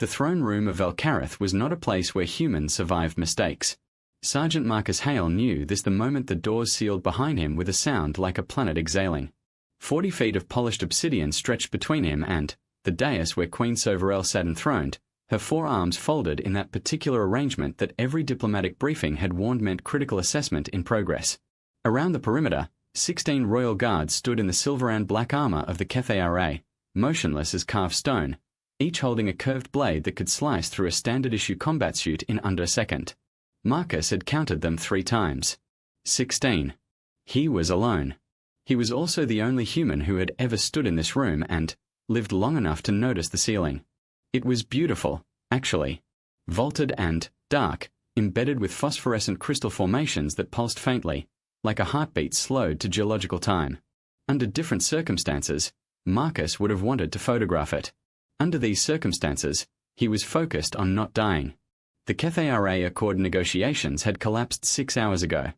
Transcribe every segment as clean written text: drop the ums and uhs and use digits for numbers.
The throne room of Velcareth was not a place where humans survived mistakes. Sergeant Marcus Hale knew this the moment the doors sealed behind him with a sound like a planet exhaling. 40 feet of polished obsidian stretched between him and the dais where Queen Soverel sat enthroned, her four arms folded in that particular arrangement that every diplomatic briefing had warned meant critical assessment in progress. Around the perimeter, 16 royal guards stood in the silver and black armor of the Kethara, motionless as carved stone, each holding a curved blade that could slice through a standard-issue combat suit in under a second. Marcus had counted them 3 times. 16. He was alone. He was also the only human who had ever stood in this room and lived long enough to notice the ceiling. It was beautiful, actually. Vaulted and dark, embedded with phosphorescent crystal formations that pulsed faintly, like a heartbeat slowed to geological time. Under different circumstances, Marcus would have wanted to photograph it. Under these circumstances, he was focused on not dying. The Kethara Accord negotiations had collapsed 6 hours ago.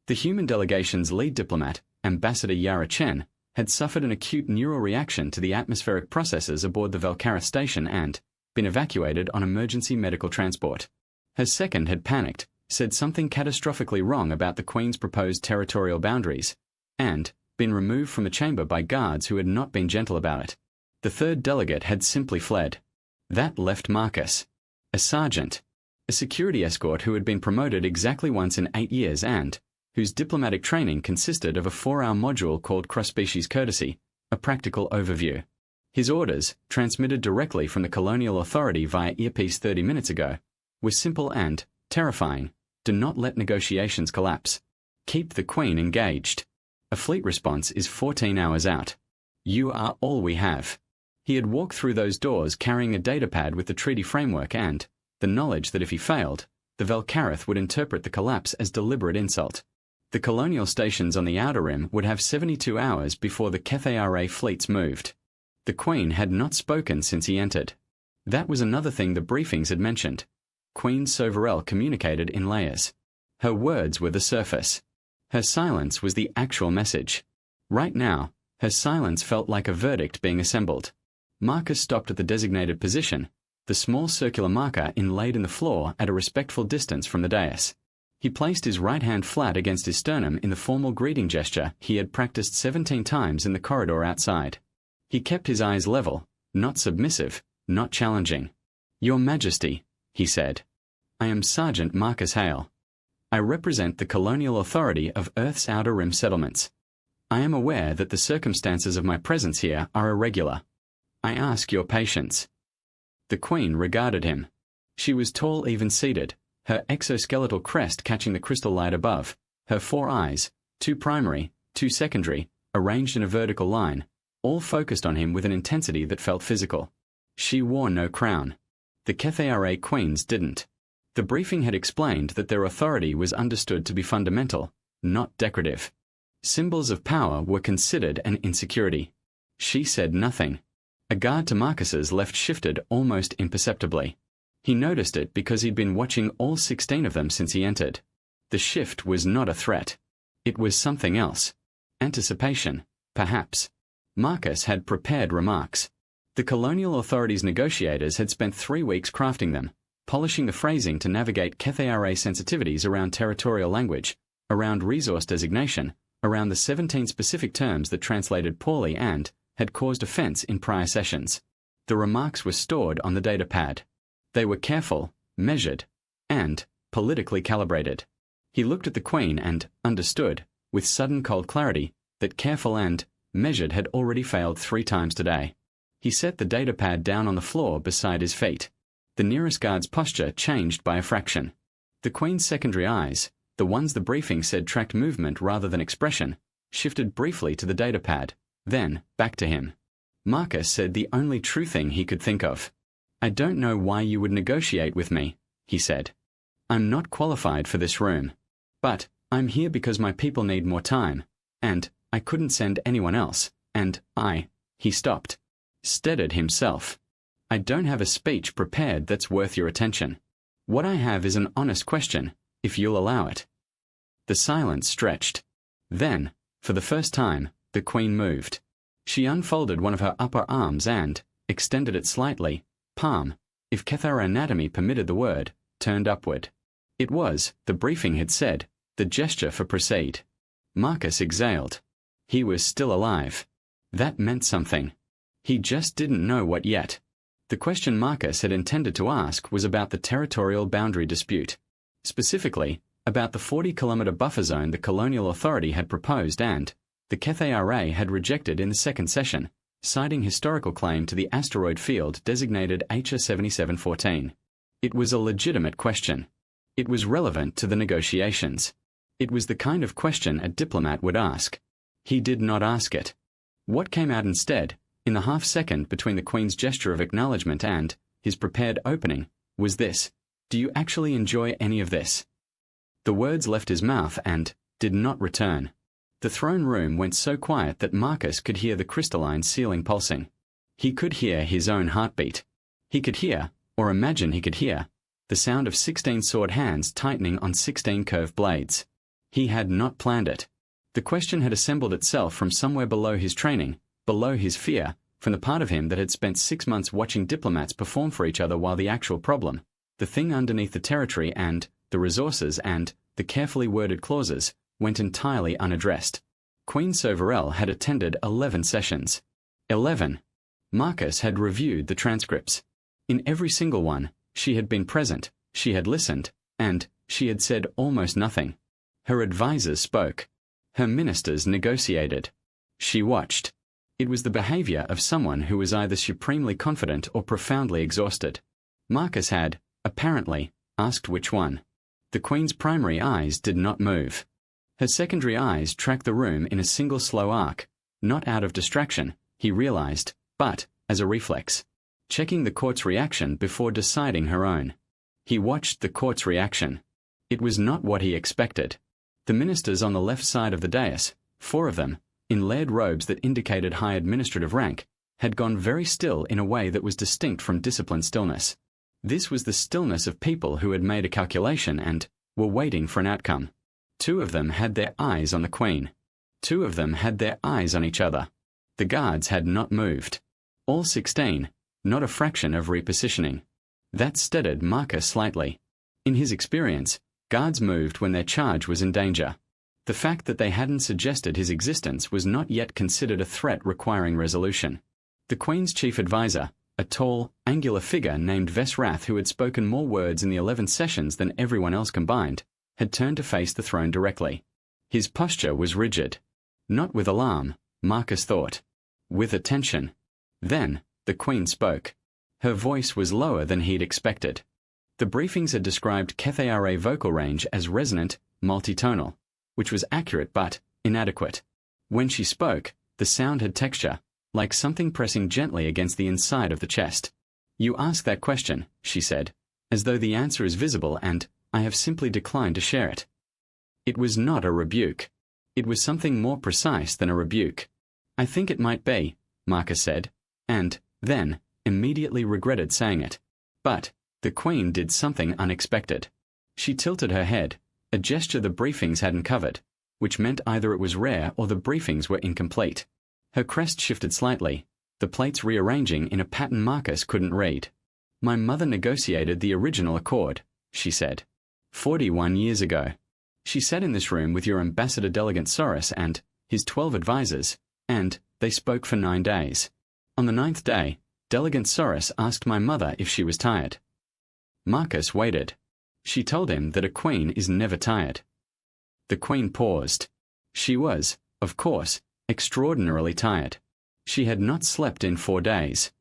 The human delegation's lead diplomat, Ambassador Yara Chen, had suffered an acute neural reaction to the atmospheric processes aboard the Velcareth station and been evacuated on emergency medical transport. Her second had panicked, said something catastrophically wrong about the Queen's proposed territorial boundaries, and been removed from the chamber by guards who had not been gentle about it. The third delegate had simply fled. That left Marcus, a sergeant, a security escort who had been promoted exactly once in 8 years and whose diplomatic training consisted of a 4-hour module called Cross-Species Courtesy, a practical overview. His orders, transmitted directly from the colonial authority via earpiece 30 minutes ago, were simple and terrifying. Do not let negotiations collapse. Keep the Queen engaged. A fleet response is 14 hours out. You are all we have. He had walked through those doors carrying a datapad with the treaty framework and the knowledge that if he failed, the Velcareth would interpret the collapse as deliberate insult. The colonial stations on the Outer Rim would have 72 hours before the Kethara fleets moved. The Queen had not spoken since he entered. That was another thing the briefings had mentioned. Queen Soverel communicated in layers. Her words were the surface. Her silence was the actual message. Right now, her silence felt like a verdict being assembled. Marcus stopped at the designated position, the small circular marker inlaid in the floor at a respectful distance from the dais. He placed his right hand flat against his sternum in the formal greeting gesture he had practiced 17 times in the corridor outside. He kept his eyes level, not submissive, not challenging. "Your Majesty," he said. "I am Sergeant Marcus Hale. I represent the colonial authority of Earth's Outer Rim settlements. I am aware that the circumstances of my presence here are irregular. I ask your patience." The Queen regarded him. She was tall, even-seated, her exoskeletal crest catching the crystal light above, her 4 eyes, 2 primary, 2 secondary, arranged in a vertical line, all focused on him with an intensity that felt physical. She wore no crown. The Kethara queens didn't. The briefing had explained that their authority was understood to be fundamental, not decorative. Symbols of power were considered an insecurity. She said nothing. A guard to Marcus's left shifted almost imperceptibly. He noticed it because he'd been watching all 16 of them since he entered. The shift was not a threat. It was something else. Anticipation, perhaps. Marcus had prepared remarks. The colonial authorities' negotiators had spent 3 weeks crafting them, polishing the phrasing to navigate Kethara sensitivities around territorial language, around resource designation, around the 17 specific terms that translated poorly and had caused offense in prior sessions. The remarks were stored on the datapad. They were careful, measured, and politically calibrated. He looked at the Queen and understood, with sudden cold clarity, that careful and measured had already failed 3 times today. He set the datapad down on the floor beside his feet. The nearest guard's posture changed by a fraction. The Queen's secondary eyes, the ones the briefing said tracked movement rather than expression, shifted briefly to the datapad, then back to him. Marcus said the only true thing he could think of. "I don't know why you would negotiate with me," he said. "I'm not qualified for this room. But I'm here because my people need more time, and I couldn't send anyone else, and he stopped, steadied himself. "I don't have a speech prepared that's worth your attention. What I have is an honest question, if you'll allow it." The silence stretched. Then, for the first time, the Queen moved. She unfolded one of her upper arms and extended it slightly, palm, if Cathar anatomy permitted the word, turned upward. It was, the briefing had said, the gesture for proceed. Marcus exhaled. He was still alive. That meant something. He just didn't know what yet. The question Marcus had intended to ask was about the territorial boundary dispute. Specifically, about the 40-kilometre buffer zone the colonial authority had proposed and, the KTRA had rejected in the second session, citing historical claim to the asteroid field designated HR 7714. It was a legitimate question. It was relevant to the negotiations. It was the kind of question a diplomat would ask. He did not ask it. What came out instead, in the half-second between the Queen's gesture of acknowledgement and his prepared opening, was this: "Do you actually enjoy any of this?" The words left his mouth and did not return. The throne room went so quiet that Marcus could hear the crystalline ceiling pulsing. He could hear his own heartbeat. He could hear, or imagine he could hear, the sound of 16 sword hands tightening on 16 curved blades. He had not planned it. The question had assembled itself from somewhere below his training, below his fear, from the part of him that had spent 6 months watching diplomats perform for each other while the actual problem, the thing underneath the territory and the resources and the carefully worded clauses, went entirely unaddressed. Queen Soverel had attended 11 sessions. 11. Marcus had reviewed the transcripts. In every single one, she had been present, she had listened, and she had said almost nothing. Her advisors spoke. Her ministers negotiated. She watched. It was the behavior of someone who was either supremely confident or profoundly exhausted. Marcus had, apparently, asked which one. The Queen's primary eyes did not move. Her secondary eyes tracked the room in a single slow arc, not out of distraction, he realized, but as a reflex, checking the court's reaction before deciding her own. He watched the court's reaction. It was not what he expected. The ministers on the left side of the dais, 4 of them, in layered robes that indicated high administrative rank, had gone very still in a way that was distinct from disciplined stillness. This was the stillness of people who had made a calculation and were waiting for an outcome. 2 of them had their eyes on the Queen. 2 of them had their eyes on each other. The guards had not moved. All 16, not a fraction of repositioning. That steadied Marcus slightly. In his experience, guards moved when their charge was in danger. The fact that they hadn't suggested his existence was not yet considered a threat requiring resolution. The Queen's chief advisor, a tall, angular figure named Vesrath who had spoken more words in the 11 sessions than everyone else combined, had turned to face the throne directly. His posture was rigid. Not with alarm, Marcus thought. With attention. Then, the Queen spoke. Her voice was lower than he'd expected. The briefings had described KTRA vocal range as resonant, multitonal, which was accurate but inadequate. When she spoke, the sound had texture, like something pressing gently against the inside of the chest. "You ask that question," she said, "as though the answer is visible and I have simply declined to share it." It was not a rebuke. It was something more precise than a rebuke. "I think it might be," Marcus said, and, then, immediately regretted saying it. But the Queen did something unexpected. She tilted her head, a gesture the briefings hadn't covered, which meant either it was rare or the briefings were incomplete. Her crest shifted slightly, the plates rearranging in a pattern Marcus couldn't read. "My mother negotiated the original accord," she said. 41 years ago. She sat in this room with your Ambassador Delegate Soros and his 12 advisors, and they spoke for 9 days. On the 9th day, Delegate Soros asked my mother if she was tired. Marcus waited. She told him that a queen is never tired. The Queen paused. She was, of course, extraordinarily tired. She had not slept in 4 days.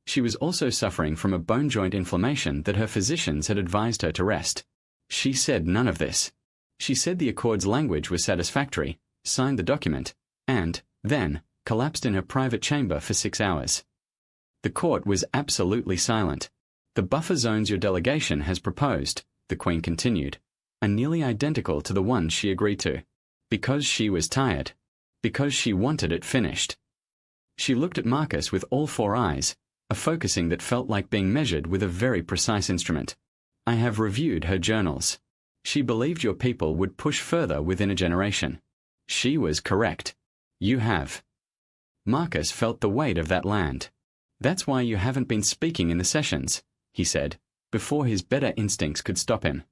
She was also suffering from a bone joint inflammation that her physicians had advised her to rest. She said none of this. She said the accord's language was satisfactory, signed the document, and, then, collapsed in her private chamber for 6 hours. The court was absolutely silent. "The buffer zones your delegation has proposed," the Queen continued, "are nearly identical to the ones she agreed to. Because she was tired. Because she wanted it finished." She looked at Marcus with all 4 eyes, a focusing that felt like being measured with a very precise instrument. "I have reviewed her journals. She believed your people would push further within a generation. She was correct. You have." Marcus felt the weight of that land. "That's why you haven't been speaking in the sessions," he said, before his better instincts could stop him.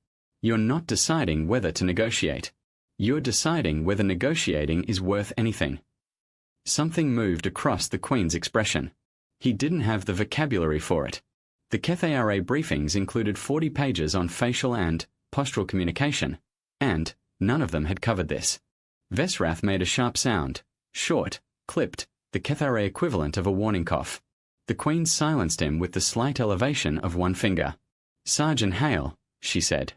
You're not deciding whether to negotiate. You're deciding whether negotiating is worth anything. Something moved across the Queen's expression. He didn't have the vocabulary for it. The KTRA briefings included 40 pages on facial and postural communication, and none of them had covered this. Vesrath made a sharp sound, short, clipped, the KTRA equivalent of a warning cough. The Queen silenced him with the slight elevation of one finger. Sergeant Hale, she said.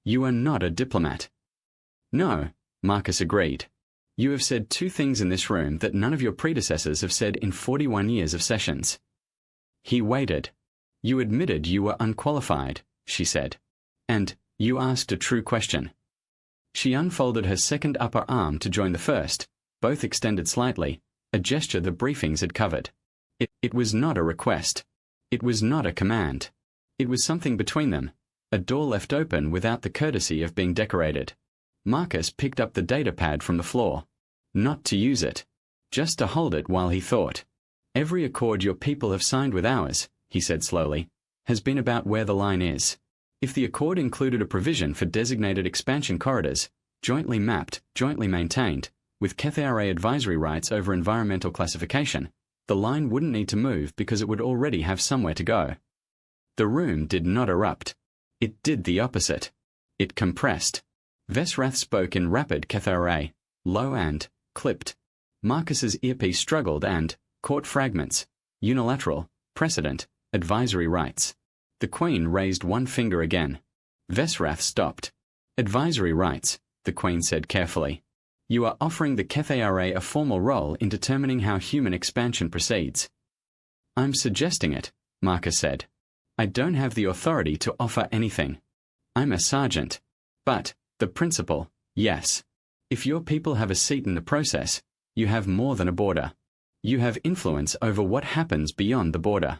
You are not a diplomat. No, Marcus agreed. You have said two things in this room that none of your predecessors have said in 41 years of sessions. He waited. You admitted you were unqualified, she said. And you asked a true question. She unfolded her second upper arm to join the first, both extended slightly, a gesture the briefings had covered. It was not a request. It was not a command. It was something between them, a door left open without the courtesy of being decorated. Marcus picked up the data pad from the floor. Not to use it. Just to hold it while he thought. Every accord your people have signed with ours, he said slowly, has been about where the line is. If the accord included a provision for designated expansion corridors, jointly mapped, jointly maintained, with KTRA advisory rights over environmental classification, the line wouldn't need to move because it would already have somewhere to go. The room did not erupt. It did the opposite. It compressed. Vesrath spoke in rapid KTRA, low and clipped. Marcus's earpiece struggled and caught fragments. Unilateral, precedent, advisory rights. The Queen raised one finger again. Vesrath stopped. Advisory rights, the Queen said carefully. You are offering the KTRA a formal role in determining how human expansion proceeds. I'm suggesting it, Marcus said. I don't have the authority to offer anything. I'm a sergeant. But the principle, yes. If your people have a seat in the process, you have more than a border. You have influence over what happens beyond the border.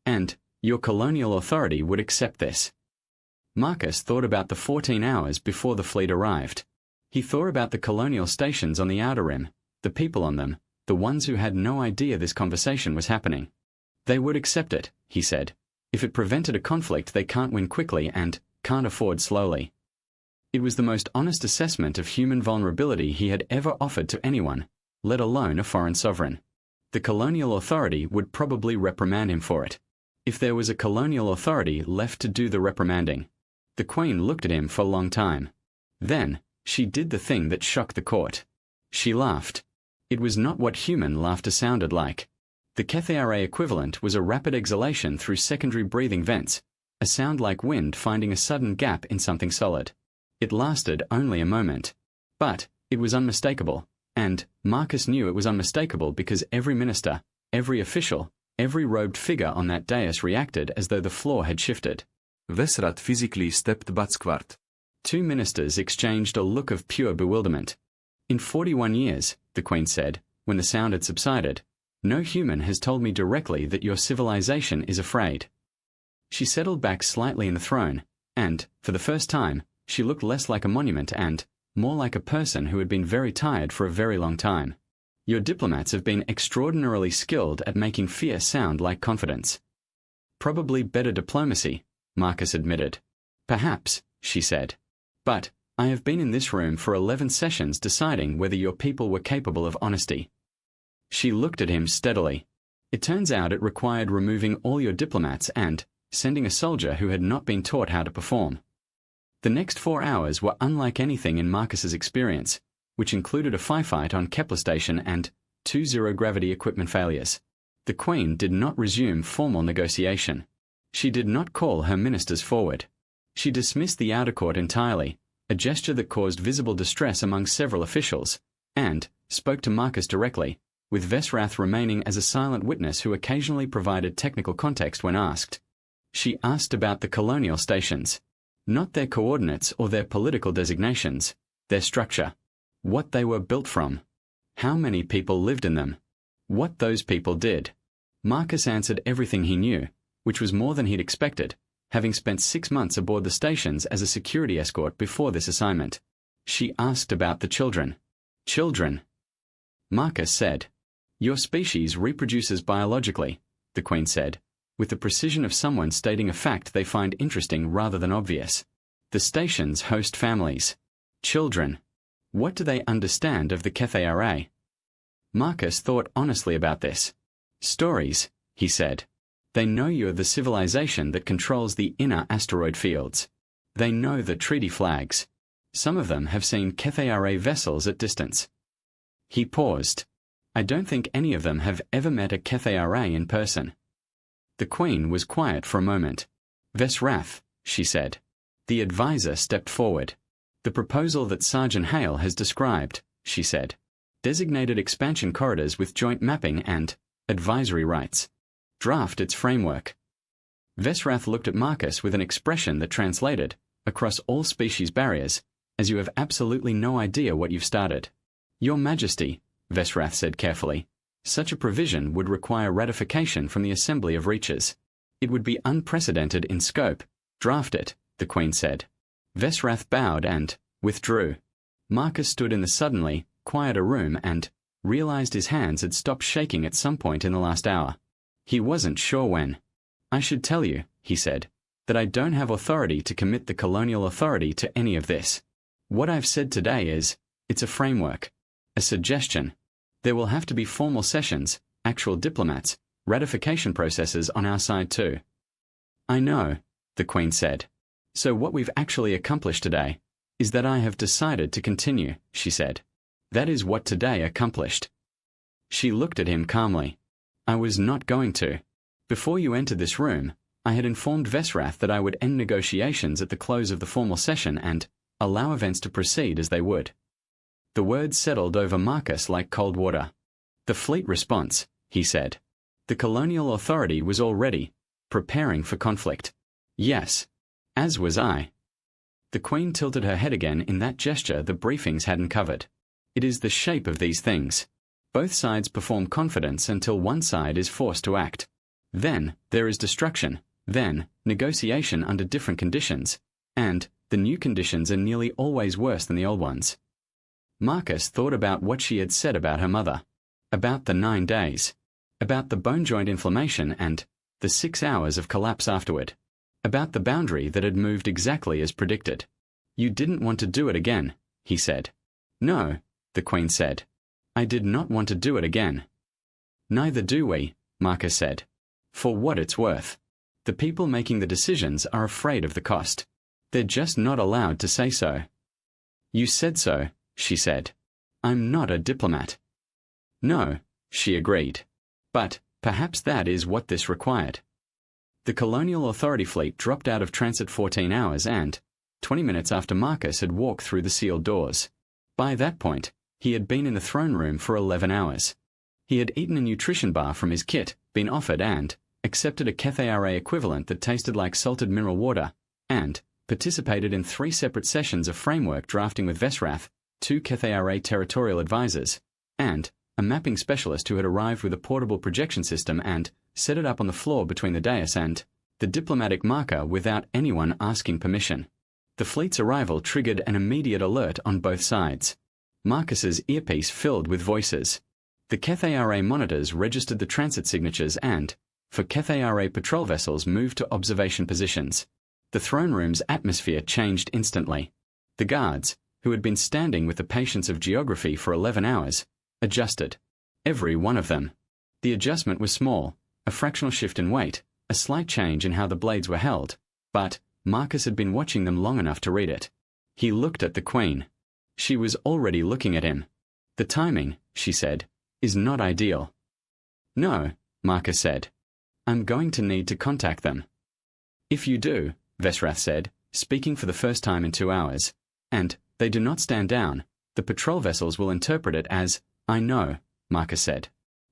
And your colonial authority would accept this. Marcus thought about the 14 hours before the fleet arrived. He thought about the colonial stations on the outer rim, the people on them, the ones who had no idea this conversation was happening. They would accept it, he said. If it prevented a conflict they can't win quickly and can't afford slowly. It was the most honest assessment of human vulnerability he had ever offered to anyone, let alone a foreign sovereign. The colonial authority would probably reprimand him for it. If there was a colonial authority left to do the reprimanding. The Queen looked at him for a long time. Then, she did the thing that shocked the court. She laughed. It was not what human laughter sounded like. The KTRA equivalent was a rapid exhalation through secondary breathing vents, a sound like wind finding a sudden gap in something solid. It lasted only a moment. But it was unmistakable, and Marcus knew it was unmistakable because every minister, every official, every robed figure on that dais reacted as though the floor had shifted. Vesrath physically stepped backward. Two ministers exchanged a look of pure bewilderment. In 41 years, the Queen said, when the sound had subsided, no human has told me directly that your civilization is afraid. She settled back slightly in the throne, and, for the first time, she looked less like a monument and more like a person who had been very tired for a very long time. Your diplomats have been extraordinarily skilled at making fear sound like confidence. Probably better diplomacy, Marcus admitted. Perhaps, she said. But I have been in this room for 11 sessions deciding whether your people were capable of honesty. She looked at him steadily. It turns out it required removing all your diplomats and sending a soldier who had not been taught how to perform. The next 4 hours were unlike anything in Marcus's experience, which included a firefight on Kepler Station and 2 zero-gravity equipment failures. The Queen did not resume formal negotiation. She did not call her ministers forward. She dismissed the outer court entirely, a gesture that caused visible distress among several officials, and spoke to Marcus directly, with Vesrath remaining as a silent witness who occasionally provided technical context when asked. She asked about the colonial stations. Not their coordinates or their political designations, their structure. What they were built from. How many people lived in them. What those people did. Marcus answered everything he knew, which was more than he'd expected, having spent 6 months aboard the stations as a security escort before this assignment. She asked about the children. Children. Marcus said. Your species reproduces biologically, the Queen said, with the precision of someone stating a fact they find interesting rather than obvious. The stations host families. Children. What do they understand of the Kethara? Marcus thought honestly about this. Stories, he said. They know you're the civilization that controls the inner asteroid fields. They know the treaty flags. Some of them have seen Kethara vessels at distance. He paused. I don't think any of them have ever met a Kethara in person. The Queen was quiet for a moment. Vesrath, she said. The advisor stepped forward. The proposal that Sergeant Hale has described, she said. Designated expansion corridors with joint mapping and advisory rights. Draft its framework. Vesrath looked at Marcus with an expression that translated, across all species barriers, as you have absolutely no idea what you've started. Your Majesty, Vesrath said carefully, such a provision would require ratification from the Assembly of Reachers. It would be unprecedented in scope. Draft it, the Queen said. Vesrath bowed and withdrew. Marcus stood in the suddenly quieter room and realized his hands had stopped shaking at some point in the last hour. He wasn't sure when. I should tell you, he said, that I don't have authority to commit the colonial authority to any of this. What I've said today is, it's a framework, a suggestion. There will have to be formal sessions, actual diplomats, ratification processes on our side too. I know, the Queen said. So what we've actually accomplished today is that I have decided to continue, she said. That is what today accomplished. She looked at him calmly. I was not going to. Before you entered this room, I had informed Vesrath that I would end negotiations at the close of the formal session and allow events to proceed as they would. The words settled over Marcus like cold water. The fleet response, he said. The colonial authority was already preparing for conflict. Yes. As was I. The Queen tilted her head again in that gesture the briefings hadn't covered. It is the shape of these things. Both sides perform confidence until one side is forced to act. Then, there is destruction, then, negotiation under different conditions, and the new conditions are nearly always worse than the old ones. Marcus thought about what she had said about her mother, about the 9 days, about the bone joint inflammation and the 6 hours of collapse afterward, about the boundary that had moved exactly as predicted. You didn't want to do it again, he said. No, the Queen said. I did not want to do it again. Neither do we, Marcus said. For what it's worth. The people making the decisions are afraid of the cost. They're just not allowed to say so. You said so, she said. I'm not a diplomat. No, she agreed. But perhaps that is what this required. The Colonial Authority fleet dropped out of transit 14 hours and, 20 minutes after Marcus had walked through the sealed doors. By that point, he had been in the throne room for 11 hours. He had eaten a nutrition bar from his kit, been offered and accepted a Kethara equivalent that tasted like salted mineral water, and participated in 3 separate sessions of framework drafting with Vesrath, 2 Kethara territorial advisors, and a mapping specialist who had arrived with a portable projection system and set it up on the floor between the dais and the diplomatic marker without anyone asking permission. The fleet's arrival triggered an immediate alert on both sides. Marcus's earpiece filled with voices. The Kethara monitors registered the transit signatures and, for Kethara patrol vessels, moved to observation positions. The throne room's atmosphere changed instantly. The guards, who had been standing with the patience of geography for 11 hours, adjusted. Every one of them. The adjustment was small, a fractional shift in weight, a slight change in how the blades were held, but Marcus had been watching them long enough to read it. He looked at the Queen. She was already looking at him. The timing, she said, is not ideal. No, Marcus said. I'm going to need to contact them. If you do, Vesrath said, speaking for the first time in 2 hours, and they do not stand down, the patrol vessels will interpret it as, I know, Marcus said.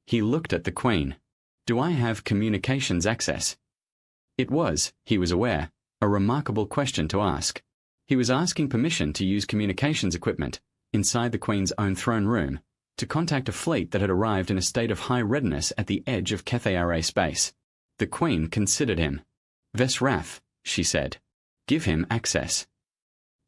He looked at the Queen. Do I have communications access? It was, he was aware, a remarkable question to ask. He was asking permission to use communications equipment, inside the Queen's own throne room, to contact a fleet that had arrived in a state of high readiness at the edge of Kethara space. The Queen considered him. Vesrath, she said. Give him access.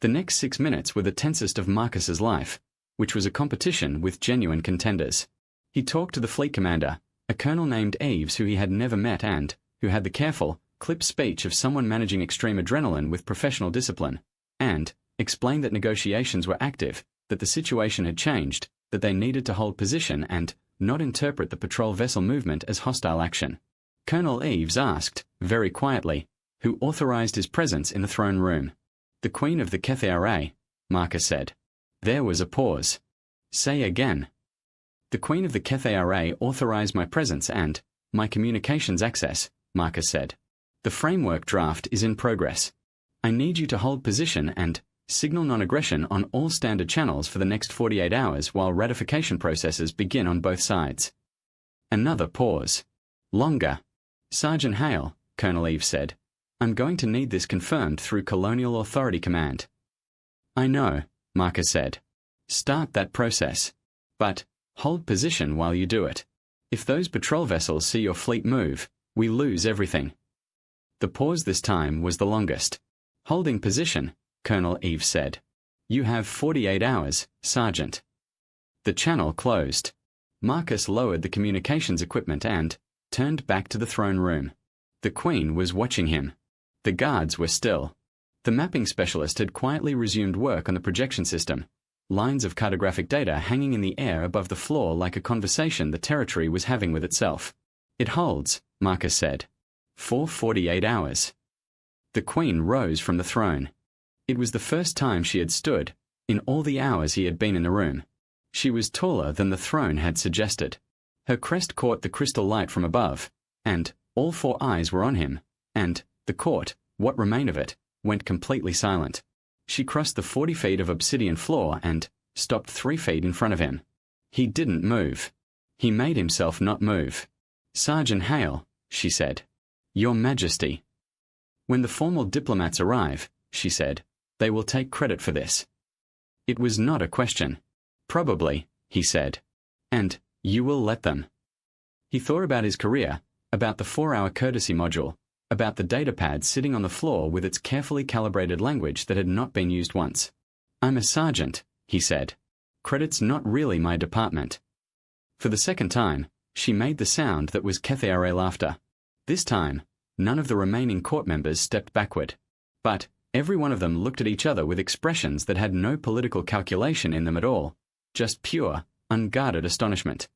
The next 6 minutes were the tensest of Marcus's life, which was a competition with genuine contenders. He talked to the fleet commander, a colonel named Eves who he had never met and who had the careful, clipped speech of someone managing extreme adrenaline with professional discipline, and explained that negotiations were active, that the situation had changed, that they needed to hold position and not interpret the patrol vessel movement as hostile action. Colonel Eves asked, very quietly, who authorized his presence in the throne room. The Queen of the Kethra, Marcus said. There was a pause. Say again. The Queen of the Kethra authorized my presence and my communications access, Marcus said. The framework draft is in progress. I need you to hold position and signal non-aggression on all standard channels for the next 48 hours while ratification processes begin on both sides. Another pause. Longer. Sergeant Hale, Colonel Eves said. I'm going to need this confirmed through Colonial Authority Command. I know, Marcus said. Start that process. But hold position while you do it. If those patrol vessels see your fleet move, we lose everything. The pause this time was the longest. Holding position, Colonel Eves said. You have 48 hours, Sergeant. The channel closed. Marcus lowered the communications equipment and turned back to the throne room. The Queen was watching him. The guards were still. The mapping specialist had quietly resumed work on the projection system, lines of cartographic data hanging in the air above the floor like a conversation the territory was having with itself. It holds, Marcus said, for 48 hours. The Queen rose from the throne. It was the first time she had stood, in all the hours he had been in the room. She was taller than the throne had suggested. Her crest caught the crystal light from above, and all four eyes were on him, and the court, what remained of it, went completely silent. She crossed the 40 feet of obsidian floor and stopped 3 feet in front of him. He didn't move. He made himself not move. Sergeant Hale, she said. Your Majesty. When the formal diplomats arrive, she said, they will take credit for this. It was not a question. Probably, he said. And you will let them. He thought about his career, about the 4-hour courtesy module, about the datapad sitting on the floor with its carefully calibrated language that had not been used once. I'm a sergeant, he said. Credit's not really my department. For the second time, she made the sound that was Kethra laughter. This time, none of the remaining court members stepped backward. But every one of them looked at each other with expressions that had no political calculation in them at all, just pure, unguarded astonishment.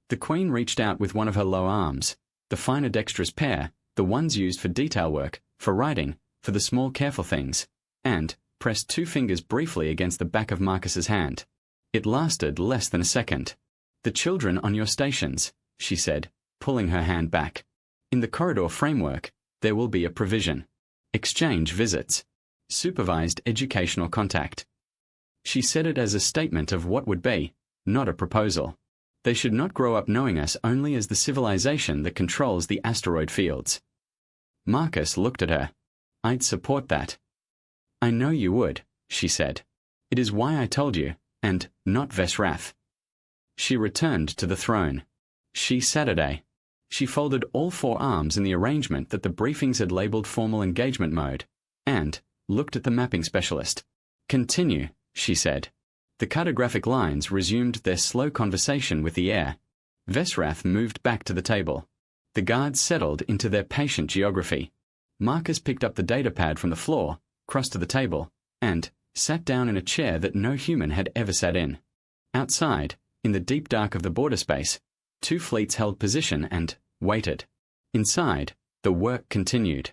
The Queen reached out with one of her low arms, the finer dexterous pair, the ones used for detail work, for writing, for the small careful things, and pressed 2 fingers briefly against the back of Marcus's hand. It lasted less than a second. The children on your stations, she said, pulling her hand back. In the corridor framework, there will be a provision. Exchange visits. Supervised educational contact. She said it as a statement of what would be, not a proposal. They should not grow up knowing us only as the civilization that controls the asteroid fields. Marcus looked at her. I'd support that. I know you would, she said. It is why I told you, and not Vesrath. She returned to the throne. She Saturday. She folded all 4 arms in the arrangement that the briefings had labeled formal engagement mode, and looked at the mapping specialist. Continue, she said. The cartographic lines resumed their slow conversation with the air. Vesrath moved back to the table. The guards settled into their patient geography. Marcus picked up the datapad from the floor, crossed to the table, and sat down in a chair that no human had ever sat in. Outside, in the deep dark of the border space, 2 fleets held position and waited. Inside, the work continued.